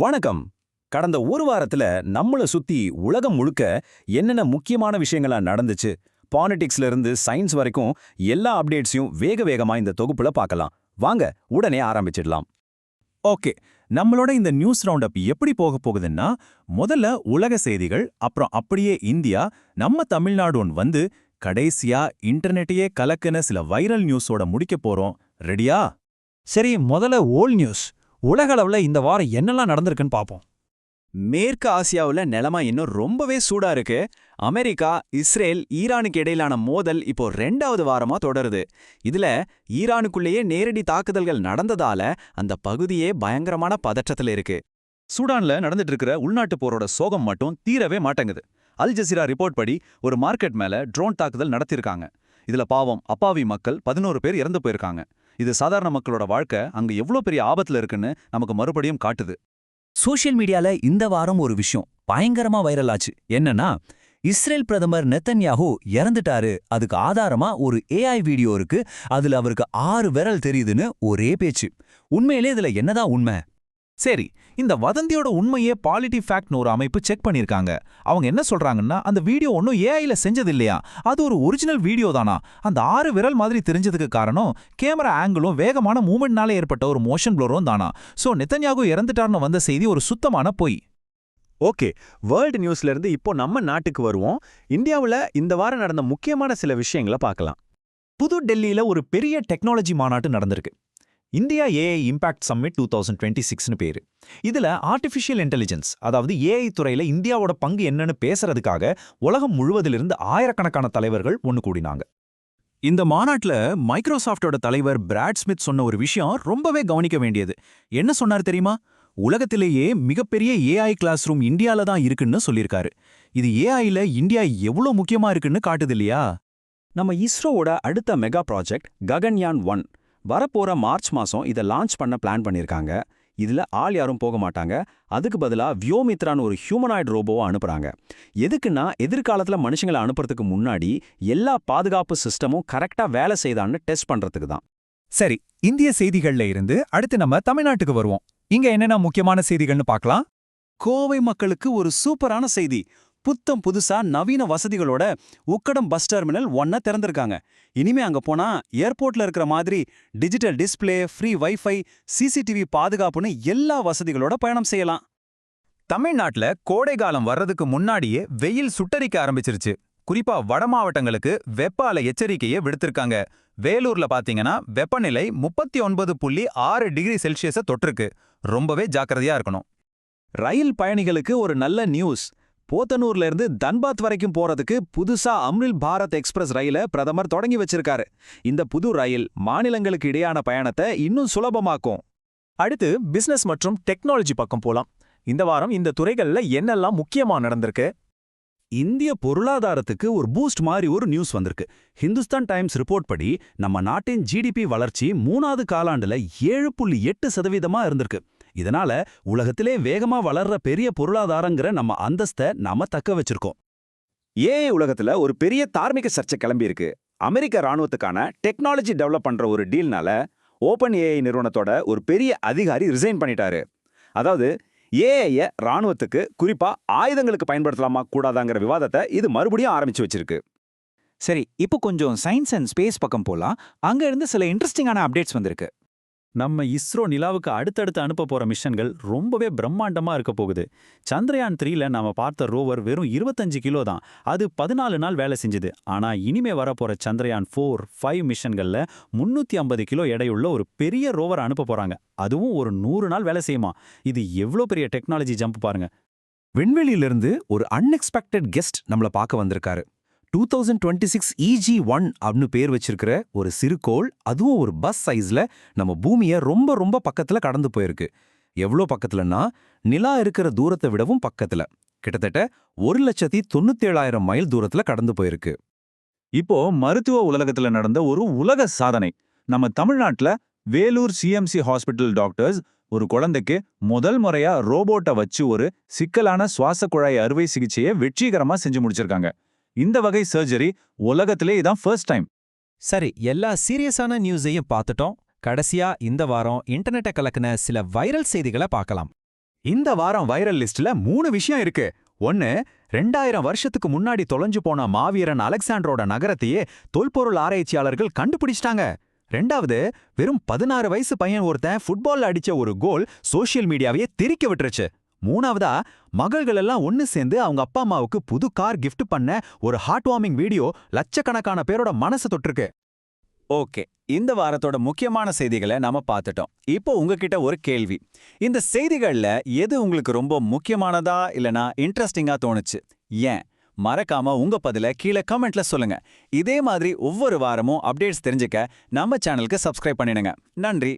வணக்கம். கடந்த ஒரு வாரத்துல நம்மள சுத்தி உலகம் முழுக்க என்னென்ன முக்கியமான விஷயங்களா நடந்துச்சு, பாலிடிக்ஸ்ல இருந்து சயின்ஸ் வரைக்கும் எல்லா அப்டேட்ஸையும் வேக வேகமா இந்த தொகுப்புல பார்க்கலாம். வாங்க உடனே ஆரம்பிச்சிடலாம். ஓகே, நம்மளோட இந்த நியூஸ் ரவுண்ட் அப் எப்படி போக போகுதுன்னா, முதல்ல உலக செய்திகள், அப்புறம் அப்படியே இந்தியா, நம்ம தமிழ்நாடு வந்து கடைசியா இன்டர்நெட்டையே கலக்குன சில வைரல் நியூஸோட முடிக்க போறோம். ரெடியா? சரி, முதல்ல ஓல்ட் நியூஸ். உலகளவுல இந்த வாரம் என்னெல்லாம் நடந்திருக்குன்னு பார்ப்போம். மேற்கு ஆசியாவுல நிலைமை இன்னும் ரொம்பவே சூடா இருக்கு. அமெரிக்கா, இஸ்ரேல், ஈரானுக்கு இடையிலான மோதல் இப்போ 2வது வாரமா தொடருது. இதுல ஈரானுக்குள்ளேயே நேரடி தாக்குதல்கள் நடந்ததால அந்த பகுதியே பயங்கரமான பதற்றத்துல இருக்கு. சூடான்ல நடந்துட்டு இருக்கிற உள்நாட்டு போரோட சோகம் மட்டும் தீரவே மாட்டேங்குது. அல் ஜசீரா ரிப்போர்ட் படி ஒரு மார்க்கெட் மேல ட்ரோன் தாக்குதல் நடத்திருக்காங்க. இதுல பாவம் அப்பாவி மக்கள் 11 பேர் இறந்து போயிருக்காங்க. இது சாதாரண மக்களோட வாழ்க்கை அங்க எவ்வளோ பெரிய ஆபத்துல இருக்குன்னு நமக்கு மறுபடியும் காட்டுது. சோஷியல் மீடியால இந்த வாரம் ஒரு விஷயம் பயங்கரமா வைரல் ஆச்சு. என்னன்னா, இஸ்ரேல் பிரதமர் நெத்தன்யாஹூ இறந்துட்டாரு, அதுக்கு ஆதாரமா ஒரு ஏஐ வீடியோ இருக்கு, அதுல அவருக்கு 6 விரல் தெரியுதுன்னு ஒரே பேச்சு. உண்மையிலே இதுல என்னதான் உண்மை? சரி, இந்த வதந்தியோட உண்மையே பாலிட்டி ஃபேக்ட்னு ஒரு அமைப்பு செக் பண்ணிருக்காங்க. அவங்க என்ன சொல்றாங்கன்னா, அந்த வீடியோ ஒன்னும் ஏஐல செஞ்சது இல்லையா, அது ஒரு ஒரிஜினல் வீடியோ தானா. அந்த 6 விரல் மாதிரி தெரிஞ்சதுக்கு காரணம் கேமரா ஆங்கிளும் வேகமான மூவ்மெண்ட்னால ஏற்பட்ட ஒரு மோஷன் ப்ளோரும் தானா. சோ நெத்தன்யாகு இறந்துட்டார்னு வந்த செய்தி ஒரு சுத்தமான பொய். ஓகே, வேர்ல்டு நியூஸ்ல இருந்து இப்போ நம்ம நாட்டுக்கு வருவோம். இந்தியாவுல இந்த வாரம் நடந்த முக்கியமான சில விஷயங்களை பார்க்கலாம். புது டெல்லியில ஒரு பெரிய டெக்னாலஜி மாநாட்டு நடந்திருக்கு. இந்தியா ஏஐ இம்பாக்ட் சம்மிட் 2026னு பேரு. இதுல ஆர்டிஃபிஷியல் இன்டெலிஜென்ஸ், அதாவது ஏஐ துறையில இந்தியாவோட பங்கு என்னன்னு பேசுறதுக்காக உலகம் முழுவதிலிருந்து ஆயிரக்கணக்கான தலைவர்கள் ஒன்னு கூடினாங்க. இந்த மாநாட்டுல மைக்ரோசாஃப்டோட தலைவர் பிராட் ஸ்மித் சொன்ன ஒரு விஷயம் ரொம்பவே கவனிக்க வேண்டியது. என்ன சொன்னார் தெரியுமா? உலகத்திலேயே மிகப்பெரிய ஏஐ கிளாஸ் ரூம் இந்தியால தான் இருக்குன்னு சொல்லியிருக்காரு. இது ஏஐல இந்தியா எவ்வளவு முக்கியமா இருக்குன்னு காட்டுது இல்லையா? நம்ம இஸ்ரோவோட அடுத்த மெகா ப்ராஜெக்ட் ககன்யான் 1 வரப்போற மார்ச் மாசம் இதை லான்ச் பண்ண பிளான் பண்ணியிருக்காங்க. இதுல ஆள் யாரும் போக மாட்டாங்க. அதுக்கு பதிலா வியோமித்ரான்னு ஒரு ஹியூமனாய்டு ரோபோவை அனுப்புறாங்க. எதுக்குன்னா, எதிர்காலத்துல மனுஷங்களை அனுப்புறதுக்கு முன்னாடி எல்லா பாதுகாப்பு சிஸ்டமும் கரெக்டா வேலை செய்தான்னு டெஸ்ட் பண்றதுக்கு தான். சரி, இந்திய செய்திகள்ல இருந்து அடுத்து நம்ம தமிழ்நாட்டுக்கு வருவோம். இங்க என்னென்ன முக்கியமான செய்திகள்னு பார்க்கலாம். கோவை மக்களுக்கு ஒரு சூப்பரான செய்தி. புத்தம் புதுசா நவீன வசதிகளோட உக்கடம் பஸ் டெர்மினல் 1 திறந்திருக்காங்க. இனிமே அங்க போனா ஏர்போர்ட்ல இருக்கிற மாதிரி digital display, free wifi, CCTV பாதுகாப்புன்னு எல்லா வசதிகளோட பயணம் செய்யலாம். தமிழ்நாட்டுல கோடை காலம் வர்றதுக்கு முன்னாடியே வெயில் சுட்டரிக்க ஆரம்பிச்சிருச்சு. குறிப்பா வட மாவட்டங்களுக்கு வெப்ப அலை எச்சரிக்கையை விடுத்திருக்காங்க. வேலூர்ல பாத்தீங்கன்னா வெப்பநிலை 39.6 டிகிரி செல்சியஸை தொட்டிருக்கு. ரொம்பவே ஜாக்கிரதையா இருக்கணும். ரயில் பயணிகளுக்கு ஒரு நல்ல நியூஸ். போத்தனூர்ல இருந்து தன்பாத் வரைக்கும் போறதுக்கு புதுசா அம்ரில் பாரத் எக்ஸ்பிரஸ் ரயிலை பிரதமர் தொடங்கி வச்சிருக்காரு. இந்த புது ரயில் மாநிலங்களுக்கு இடையான பயணத்தை இன்னும் சுலபமாக்கும். அடுத்து பிசினஸ் மற்றும் டெக்னாலஜி பக்கம் போலாம். இந்த வாரம் இந்த துறைகள்ல என்னெல்லாம் முக்கியமா நடந்திருக்கு? இந்திய பொருளாதாரத்துக்கு ஒரு பூஸ்ட் மாதிரி ஒரு நியூஸ் வந்திருக்கு. ஹிந்துஸ்தான் டைம்ஸ் ரிப்போர்ட் படி நம்ம நாட்டின் ஜிடிபி வளர்ச்சி 3வது காலாண்டுல 7.8% இருந்திருக்கு. இதனால உலகத்திலே வேகமா வளர்ற பெரிய பொருளாதாரங்கிற நம்ம அந்தஸ்தை நாம தக்க வச்சிருக்கோம். ஏஐ உலகத்துல ஒரு பெரிய தார்மீக சர்ச்சை கிளம்பி இருக்கு. அமெரிக்க ராணுவத்துக்கான டெக்னாலஜி டெவலப் பண்ற ஒரு டீல்னால ஓபன் ஏஐ நிறுவனத்தோட ஒரு பெரிய அதிகாரி ரிசைன் பண்ணிட்டாரு. அதாவது ஏஐய ராணுவத்துக்கு, குறிப்பா ஆயுதங்களுக்கு பயன்படுத்தலாமா கூடாதாங்கிற விவாதத்தை இது மறுபடியும் ஆரம்பிச்சு வச்சிருக்கு. சரி, இப்போ கொஞ்சம் சயின்ஸ் அண்ட் ஸ்பேஸ் பக்கம் போலாம். அங்க இருந்து சில இன்ட்ரெஸ்டிங்கான அப்டேட்ஸ் வந்திருக்கு. நம்ம இஸ்ரோ நிலாவுக்கு அடுத்தடுத்து அனுப்ப போற மிஷன்கள் ரொம்பவே பிரம்மாண்டமா இருக்க போகுது. சந்திரயான் 3ல நாம பார்த்த ரோவர் வெறும் 25 கிலோ தான். அது 14 நாள் வேலை செஞ்சது. ஆனா இனிமே வரப்போற சந்திரயான் 4, 5 மிஷன்கள்ல 350 கிலோ எடையுள்ள ஒரு பெரிய ரோவர் அனுப்ப போறாங்க. அதுவும் ஒரு 100 நாள் வேலை செய்யுமா. இது எவ்வளோ பெரிய டெக்னாலஜி ஜம்ப் பாருங்க. விண்வெளியிலிருந்து ஒரு அன்எக்ஸ்பெக்டட் கெஸ்ட் நம்மள பார்க்க வந்திருக்காரு. 2026 EG1 அப்படின்னு பேர் வச்சிருக்கிற ஒரு சிறுகோள், அதுவும் ஒரு பஸ் சைஸ்ல நம்ம பூமியை ரொம்ப ரொம்ப பக்கத்துல கடந்து போயிருக்கு. எவ்வளோ பக்கத்துலன்னா, நிலா இருக்கிற தூரத்தை விடவும் பக்கத்துல. கிட்டத்தட்ட 1,97,000 மைல் தூரத்துல கடந்து போயிருக்கு. இப்போ மருத்துவ உலகத்துல நடந்த ஒரு உலக சாதனை. நம்ம தமிழ்நாட்டுல வேலூர் சிஎம்சி ஹாஸ்பிட்டல் டாக்டர்ஸ் ஒரு குழந்தைக்கு முதல் முறையா ரோபோட்டை வச்சு ஒரு சிக்கலான சுவாச குழாய் அறுவை சிகிச்சையை வெற்றிகரமா செஞ்சு முடிச்சிருக்காங்க. இந்த வகை சர்ஜரி உலகத்திலே இதான் ஃபர்ஸ்ட் டைம். சரி, எல்லா சீரியஸான நியூஸையும் பார்த்துட்டோம். கடைசியா இந்த வாரம் இன்டர்நெட்டை கலக்கின சில வைரல் செய்திகளை பார்க்கலாம். இந்த வாரம் வைரல் லிஸ்ட்ல 3 விஷயம் இருக்கு. 1, 2000 வருஷத்துக்கு முன்னாடி தொலைஞ்சு போன மாவீரன் அலெக்சாண்டரோட நகரத்தையே தொல்பொருள் ஆராய்ச்சியாளர்கள் கண்டுபிடிச்சிட்டாங்க. 2வது, வெறும் 16 வயசு பையன் ஒருத்தன் ஃபுட்பால்ல அடிச்ச ஒரு கோல் சோஷியல் மீடியாவையே திரிக்க விட்டுருச்சு. 3வதா, மகள்கள் எல்லாம் ஒன்னு சேர்ந்து அவங்க அப்பா அம்மாவுக்கு புது கார் கிஃப்ட் பண்ண ஒரு ஹார்ட் வார்மிங் வீடியோ லட்சக்கணக்கான பேரோட மனசை தொட்டிருக்கு. ஓகே, இந்த வாரத்தோட முக்கியமான செய்திகளை நாம பார்த்துட்டோம். இப்போ உங்ககிட்ட ஒரு கேள்வி. இந்த செய்திகள்ல எது உங்களுக்கு ரொம்ப முக்கியமானதா இல்லனா இன்ட்ரெஸ்டிங்கா தோணுச்சு? ஏன்? மறக்காம உங்க பதில கீழே கமெண்ட்ல சொல்லுங்க. இதே மாதிரி ஒவ்வொரு வாரமும் அப்டேட்ஸ் தெரிஞ்சுக்க நம்ம சேனலுக்கு சப்ஸ்கிரைப் பண்ணிடுங்க. நன்றி.